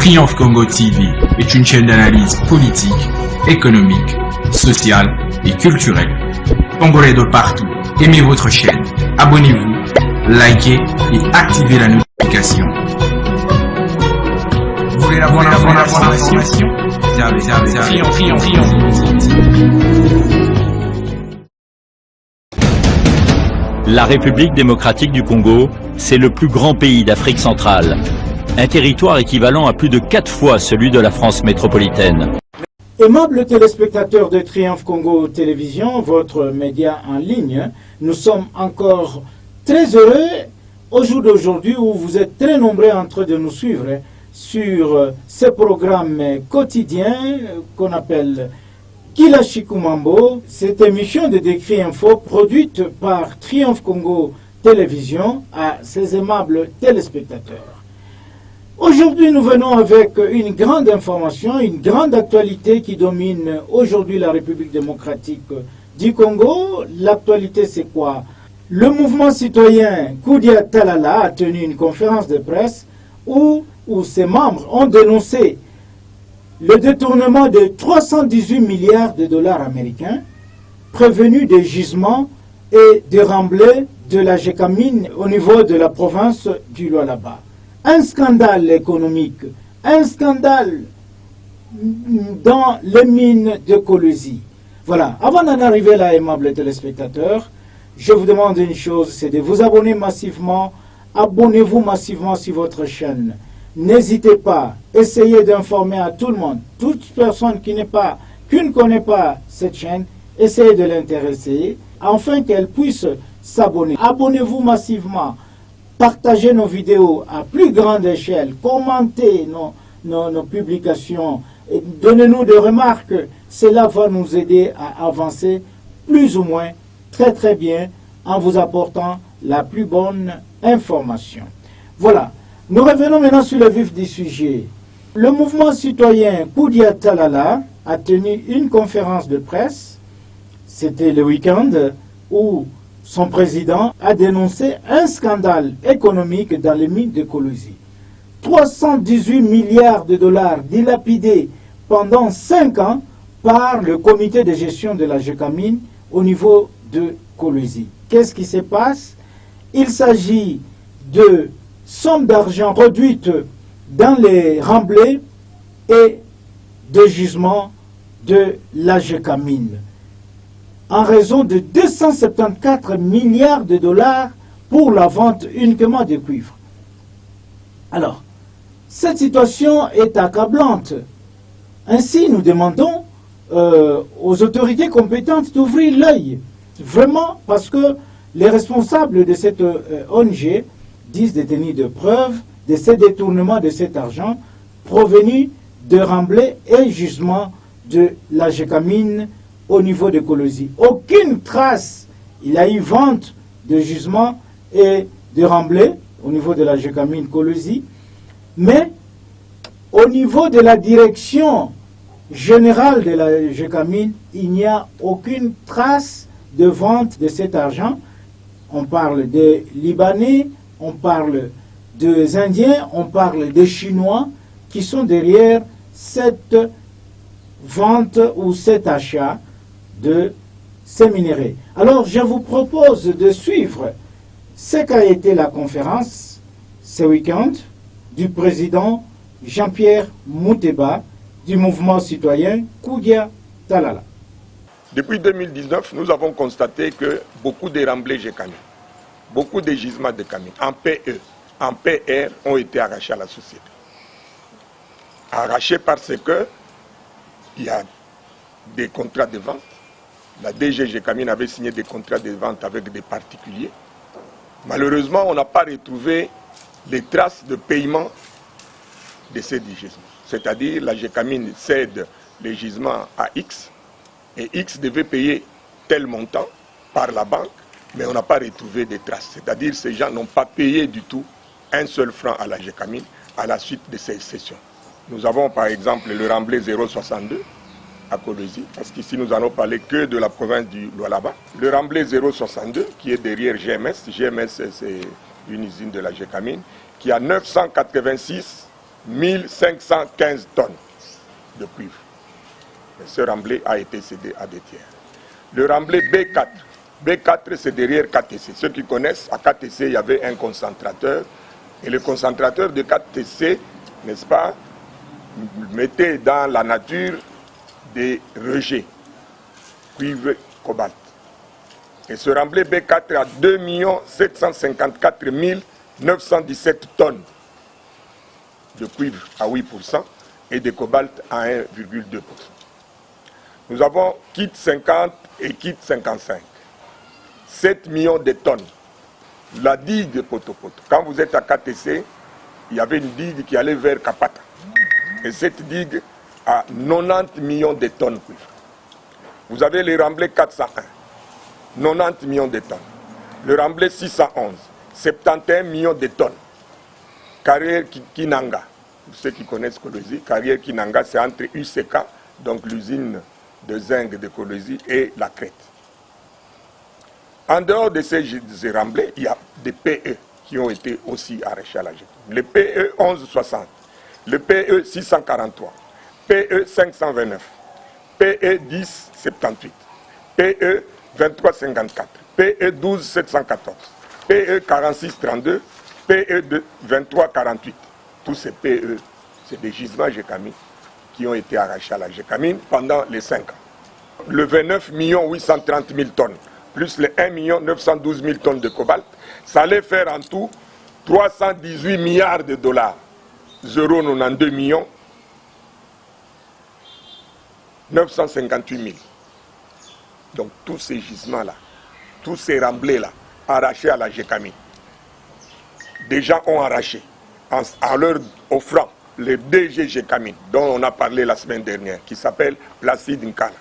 Triomphe Congo TV est une chaîne d'analyse politique, économique, sociale et culturelle. Congolais de partout, aimez votre chaîne, abonnez-vous, likez et activez la notification. Vous voulez la bonne information? La République démocratique du Congo, c'est le plus grand pays d'Afrique centrale. Un territoire équivalent à plus de 4 fois celui de la France métropolitaine. Aimables téléspectateurs de Triomphe Congo Télévision, votre média en ligne, nous sommes encore très heureux au jour d'aujourd'hui où vous êtes très nombreux en train de nous suivre sur ce programme quotidien qu'on appelle Kila Chikumambo, cette émission de Décrit Info produite par Triomphe Congo Télévision à ses aimables téléspectateurs. Aujourd'hui, nous venons avec une grande information, une grande actualité qui domine aujourd'hui la République démocratique du Congo. L'actualité, c'est quoi? Le mouvement citoyen Koudia Talala a tenu une conférence de presse où ses membres ont dénoncé le détournement de 318 milliards de dollars américains prévenus des gisements et des remblais de la Gécamine au niveau de la province du Lualaba. Un scandale économique, un scandale dans les mines de Kolwezi. Voilà, avant d'en arriver là, aimables téléspectateurs, je vous demande une chose, c'est de vous abonner massivement. Abonnez-vous massivement sur votre chaîne. N'hésitez pas, essayez d'informer à tout le monde. Toute personne qui ne connaît pas cette chaîne, essayez de l'intéresser afin qu'elle puisse s'abonner. Abonnez-vous massivement. Partagez nos vidéos à plus grande échelle, commentez nos publications, donnez-nous des remarques. Cela va nous aider à avancer plus ou moins très très bien en vous apportant la plus bonne information. Voilà, nous revenons maintenant sur le vif du sujet. Le mouvement citoyen Koudia Talala a tenu une conférence de presse, c'était le week-end, où son président a dénoncé un scandale économique dans les mines de Kolwezi. 318 milliards de dollars dilapidés pendant 5 ans par le comité de gestion de la Gécamine au niveau de Kolwezi. Qu'est-ce qui se passe? Il s'agit de sommes d'argent produites dans les remblais et de gisements de la Gécamine, en raison de 274 milliards de dollars pour la vente uniquement de cuivre. Alors, cette situation est accablante. Ainsi, nous demandons aux autorités compétentes d'ouvrir l'œil, vraiment, parce que les responsables de cette ONG disent détenir de preuves de ces détournements de cet argent provenus de remblais et gisements de la Gécamine au niveau de Kolwezi. Aucune trace, il y a eu vente de gisements et de remblais au niveau de la Gécamine Kolwezi, mais au niveau de la direction générale de la Gécamine, il n'y a aucune trace de vente de cet argent. On parle des Libanais, on parle des Indiens, on parle des Chinois qui sont derrière cette vente ou cet achat de ces minéraux. Alors, je vous propose de suivre ce qu'a été la conférence ce week-end du président Jean-Pierre Mouteba du mouvement citoyen Koudia Talala. Depuis 2019, nous avons constaté que beaucoup de remblais Gécamine, beaucoup de gisements de camions en PE, en PR ont été arrachés à la société. Arrachés parce que il y a des contrats de vente. La DG Gécamine avait signé des contrats de vente avec des particuliers. Malheureusement, on n'a pas retrouvé les traces de paiement de ces gisements. C'est-à-dire, la Gécamine cède les gisements à X et X devait payer tel montant par la banque, mais on n'a pas retrouvé des traces. C'est-à-dire, ces gens n'ont pas payé du tout un seul franc à la Gécamine à la suite de ces sessions. Nous avons par exemple le remblai 062 à Kolwezi, parce qu'ici nous allons parler que de la province du Lualaba. Le remblai 062 qui est derrière GMS, GMS c'est une usine de la Gécamine, qui a 986 1515 tonnes de cuivre. Mais ce remblai a été cédé à des tiers. Le remblai B4. B4, c'est derrière KTC. Ceux qui connaissent, à KTC, il y avait un concentrateur. Et le concentrateur de KTC, n'est-ce pas, mettait dans la nature des rejets, cuivre, cobalt. Et ce remblai B4 a 2 754 917 tonnes de cuivre à 8% et de cobalt à 1,2%. Nous avons kit 50 et kit 55. 7 millions de tonnes. La digue de Poto-Poto. Quand vous êtes à KTC, il y avait une digue qui allait vers Kapata. Et cette digue a 90 millions de tonnes de cuivre. Vous avez le remblai 401. 90 millions de tonnes. Le remblai 611. 71 millions de tonnes. Carrière Kinanga. Ceux qui connaissent Kolwezi, Carrière Kinanga, c'est entre UCK, donc l'usine de zinc de Kolwezi, et la Crète. En dehors de ces remblais, il y a des PE qui ont été aussi arrachés à la GECAMIN. Le PE 1160, le PE 643, PE 529, PE 1078, PE 2354, PE 12714, PE 4632, PE 2348. Tous ces PE, c'est des gisements GECAMIN qui ont été arrachés à la GECAMIN pendant les 5 ans. Le 29 830 000 tonnes, plus les 1 912 000 tonnes de cobalt, ça allait faire en tout 318 milliards de dollars. 0,92 millions 958 000. Donc tous ces gisements-là, tous ces remblais-là, arrachés à la GECAMIN. Des gens ont arraché, en leur offrant le DG GECAMIN, dont on a parlé la semaine dernière, qui s'appelle Placide Nkala.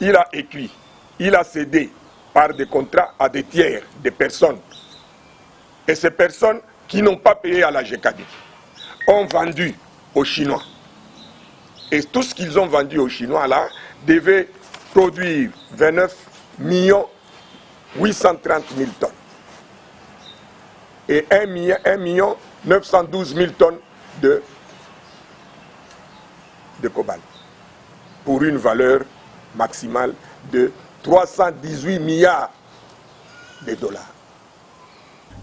Il a écrit, il a cédé par des contrats à des tiers, des personnes. Et ces personnes qui n'ont pas payé à la GECAMIN ont vendu aux Chinois. Et tout ce qu'ils ont vendu aux Chinois là devait produire 29 830 000 tonnes. Et 1 912 000 tonnes de cobalt. Pour une valeur maximale de 318 milliards de dollars.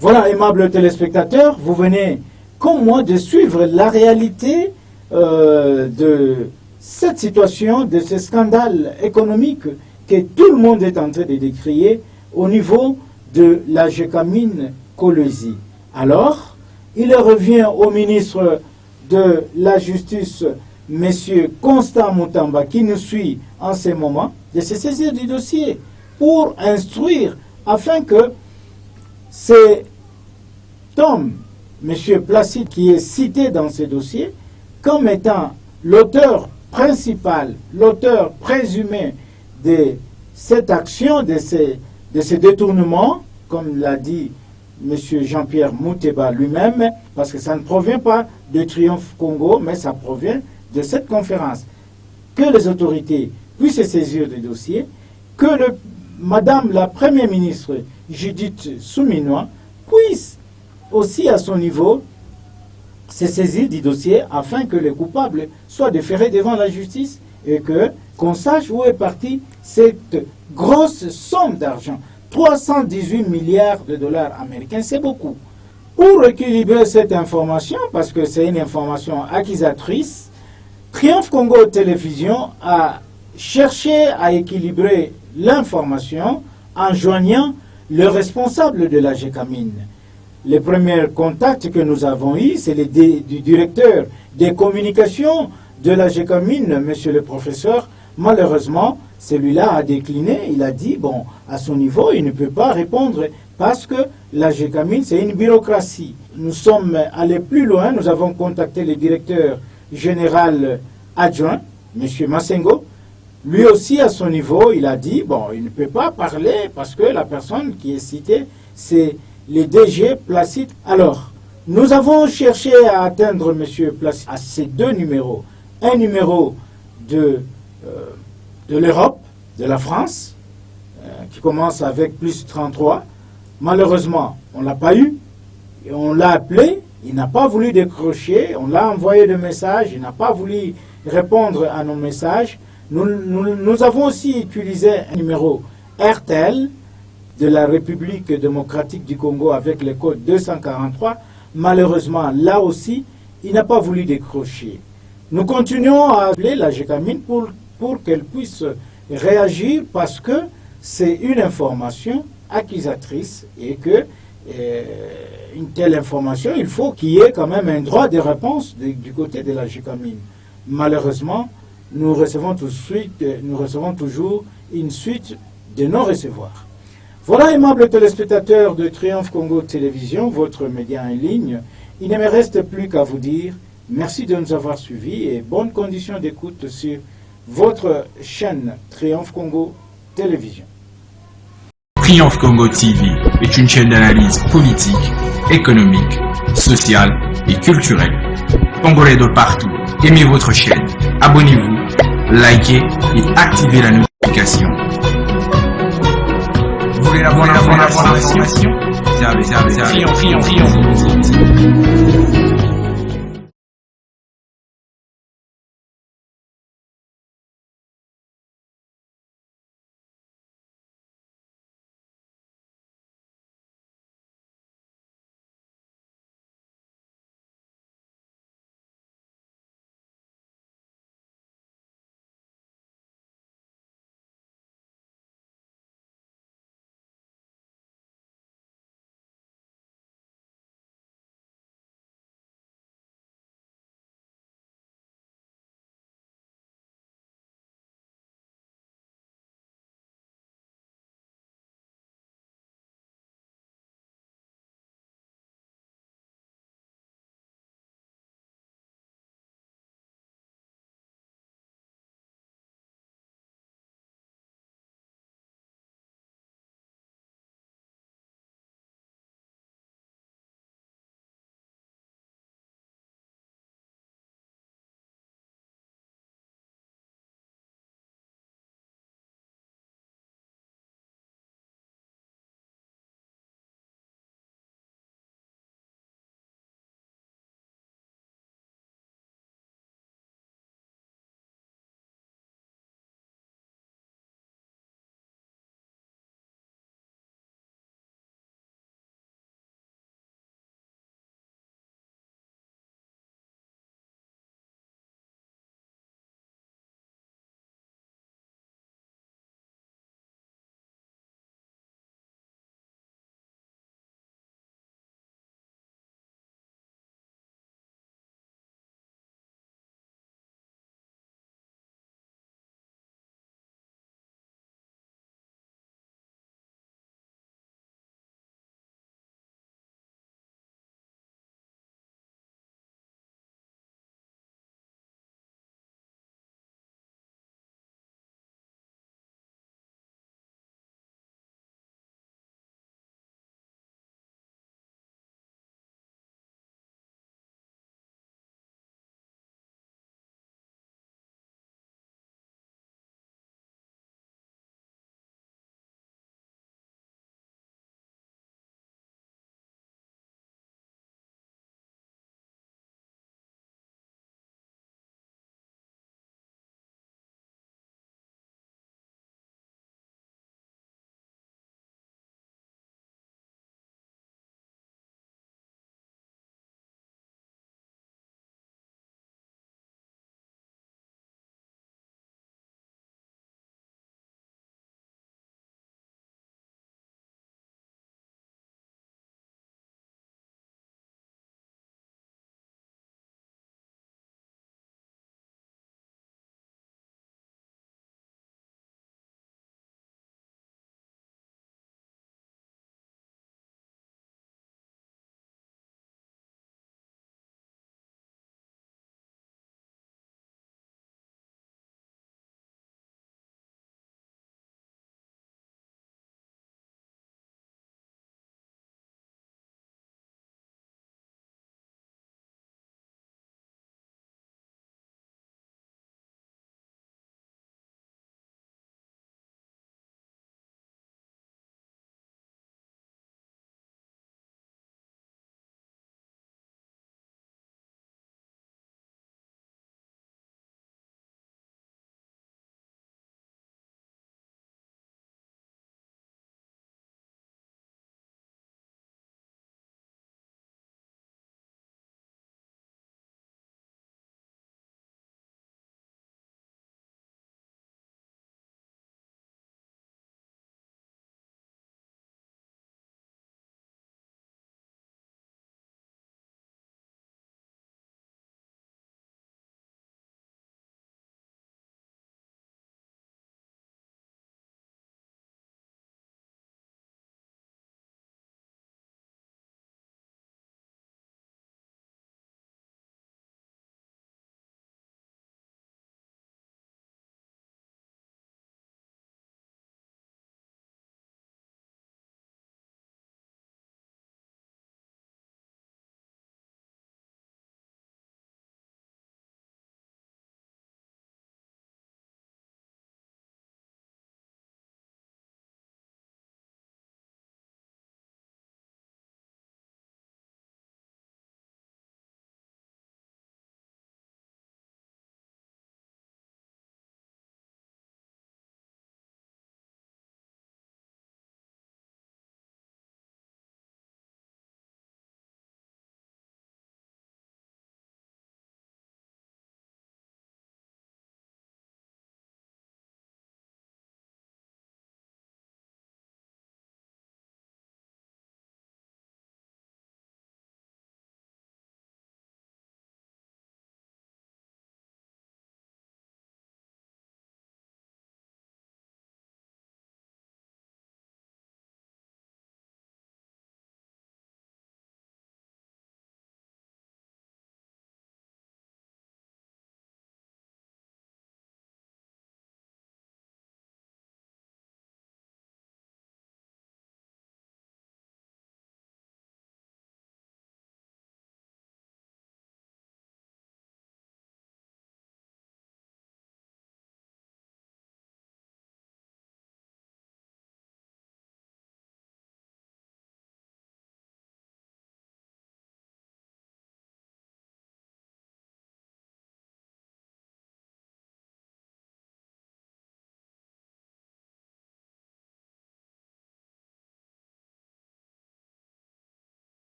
Voilà, aimables téléspectateurs, vous venez, comme moi, de suivre la réalité de cette situation, de ce scandale économique que tout le monde est en train de décrier au niveau de la GECAMIN Kolwezi. Alors, il revient au ministre de la Justice, M. Constant Mutamba, qui nous suit en ce moment, de se saisir du dossier pour instruire, afin que cet homme, M. Placide, qui est cité dans ce dossier, comme étant l'auteur principal, l'auteur présumé de cette action, de ce détournement, comme l'a dit M. Jean-Pierre Mouteba lui-même, parce que ça ne provient pas de Triomphe Congo, mais ça provient de cette conférence. Que les autorités puissent se saisir du dossier, que Madame la Première ministre Judith Souminois puisse aussi à son niveau se saisir du dossier afin que les coupables soient déférés devant la justice et qu'on sache où est partie cette grosse somme d'argent. 318 milliards de dollars américains, c'est beaucoup. Pour équilibrer cette information, parce que c'est une information accusatrice, Triomphe Congo Télévision a cherché à équilibrer l'information en joignant le responsable de la GECAMIN. Les premiers contacts que nous avons eus, c'est du directeur des communications de la GECAMIN, monsieur le professeur. Malheureusement, celui-là a décliné. Il a dit, bon, à son niveau, il ne peut pas répondre parce que la GECAMIN, c'est une bureaucratie. Nous sommes allés plus loin. Nous avons contacté le directeur général adjoint, monsieur Massengo. Lui aussi, à son niveau, il a dit, bon, il ne peut pas parler parce que la personne qui est citée, c'est les DG Placide. Alors, nous avons cherché à atteindre M. Placide à ces deux numéros. Un numéro de l'Europe, de la France, qui commence avec plus 33. Malheureusement, on ne l'a pas eu. Et on l'a appelé, Il n'a pas voulu décrocher, on l'a envoyé des messages, il n'a pas voulu répondre à nos messages. Nous avons aussi utilisé un numéro RTL de la République démocratique du Congo avec le code 243. Malheureusement, là aussi, il n'a pas voulu décrocher. Nous continuons à appeler la GECAMIN pour qu'elle puisse réagir parce que c'est une information accusatrice et que une telle information, il faut qu'il y ait quand même un droit de réponse du côté de la GECAMIN. Malheureusement, nous recevons toujours une suite de non-recevoir. Voilà, aimables téléspectateurs de Triomphe Congo Télévision, votre média en ligne. Il ne me reste plus qu'à vous dire merci de nous avoir suivis et bonnes conditions d'écoute sur votre chaîne Triomphe Congo Télévision. Triomphe Congo TV est une chaîne d'analyse politique, économique, sociale et culturelle. Congolais de partout, aimez votre chaîne, abonnez-vous, likez et activez la notification. Vous voulez la bonne information? Triomphe.